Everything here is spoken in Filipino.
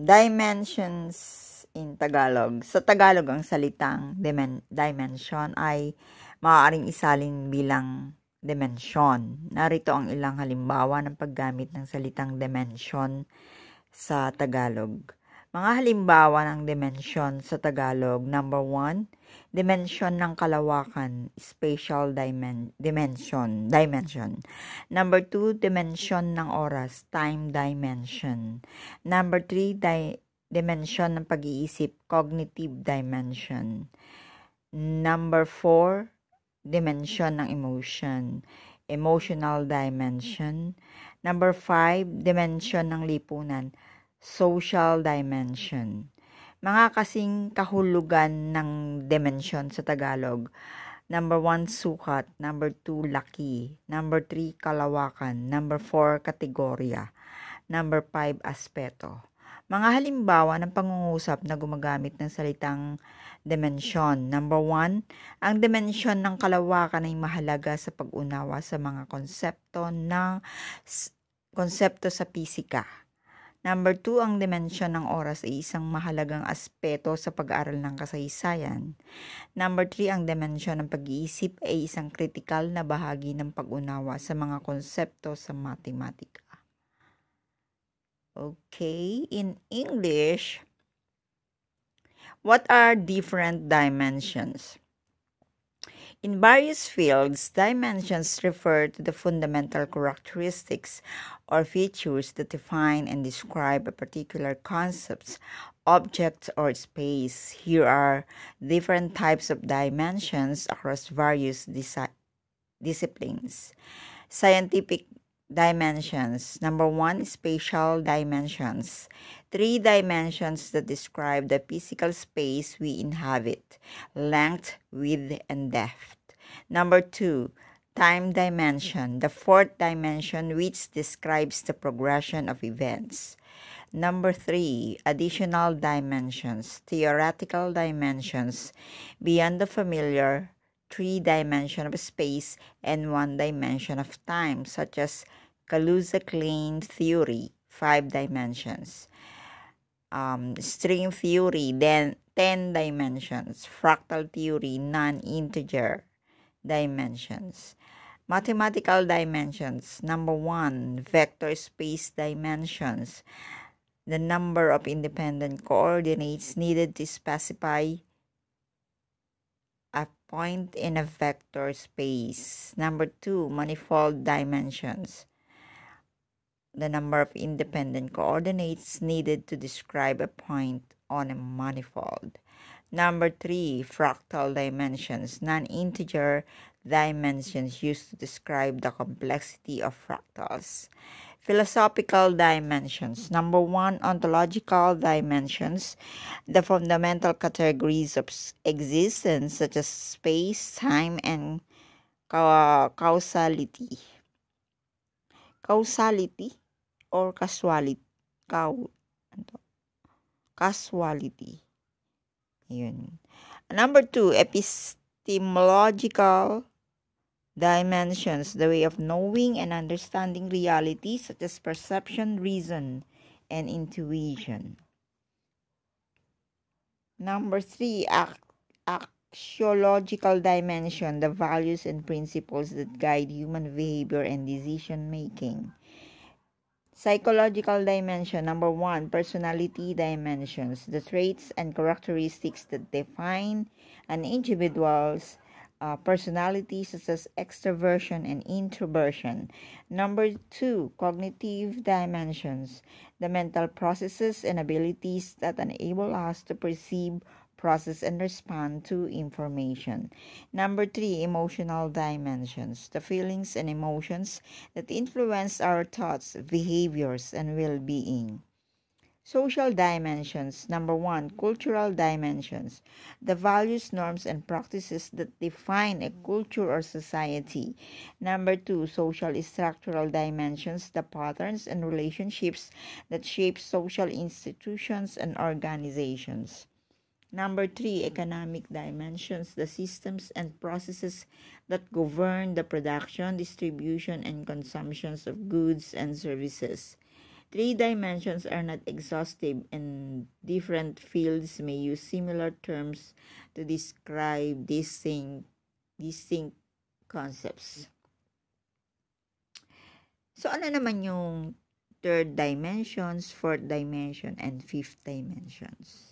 Dimensions in Tagalog. Sa Tagalog, ang salitang dimension ay maaaring isalin bilang dimensyon. Narito ang ilang halimbawa ng paggamit ng salitang dimension sa Tagalog. Mga halimbawa ng dimensyon sa Tagalog. Number 1, dimensyon ng kalawakan, spatial dimension. Number 2, dimensyon ng oras, time dimension. Number 3, dimensyon ng pag-iisip, cognitive dimension. Number 4, dimensyon ng emotion, emotional dimension. Number 5, dimensyon ng lipunan, social dimension. Mga kasing kahulugan ng dimensyon sa Tagalog. Number 1, sukat. Number 2, laki. Number 3, kalawakan. Number 4, kategorya. Number 5, aspeto. Mga halimbawa ng pangungusap na gumagamit ng salitang dimensyon. Number 1, ang dimensyon ng kalawakan ay mahalaga sa pag-unawa sa mga konsepto sa pisika. Number 2, ang dimensyon ng oras ay isang mahalagang aspeto sa pag-aaral ng kasaysayan. Number 3, ang dimensyon ng pag-iisip ay isang kritikal na bahagi ng pag-unawa sa mga konsepto sa matematika. Okay, in English, what are different dimensions? In various fields, dimensions refer to the fundamental characteristics or features that define and describe a particular concept, object, or space. Here are different types of dimensions across various disciplines. Scientific dimensions. Number 1, spatial dimensions. 3 dimensions that describe the physical space we inhabit: length, width, and depth. Number 2, time dimension, the 4th dimension which describes the progression of events. Number 3, additional dimensions, theoretical dimensions, beyond the familiar 3 dimension of space and 1 dimension of time, such as Kaluza-Klein theory, 5 dimensions. String theory, then 10 dimensions. Fractal theory, non-integer dimensions. Mathematical dimensions. Number 1, vector space dimensions. The number of independent coordinates needed to specify a point in a vector space. Number 2, manifold dimensions. The number of independent coordinates needed to describe a point on a manifold. Number 3, fractal dimensions, non-integer dimensions used to describe the complexity of fractals. Philosophical dimensions. Number 1, ontological dimensions, the fundamental categories of existence such as space, time, and causality. Causality or casuality. Casuality. Yun. Number 2, epistemological dimensions, the way of knowing and understanding reality, such as perception, reason, and intuition. Number 3, axiological dimension, the values and principles that guide human behavior and decision making. Psychological dimension. Number 1, personality dimensions, the traits and characteristics that define an individual's personality, such as extroversion and introversion. Number 2, cognitive dimensions, the mental processes and abilities that enable us to perceive, process, and respond to information. Number 3, emotional dimensions, the feelings and emotions that influence our thoughts, behaviors, and well-being. Social dimensions. Number 1, cultural dimensions, the values, norms, and practices that define a culture or society. Number 2, social structural dimensions, the patterns and relationships that shape social institutions and organizations. Number 3, economic dimensions, the systems and processes that govern the production, distribution, and consumption of goods and services. Three dimensions are not exhaustive, and different fields may use similar terms to describe distinct concepts. So, ano naman yung third dimensions, fourth dimension, and fifth dimensions?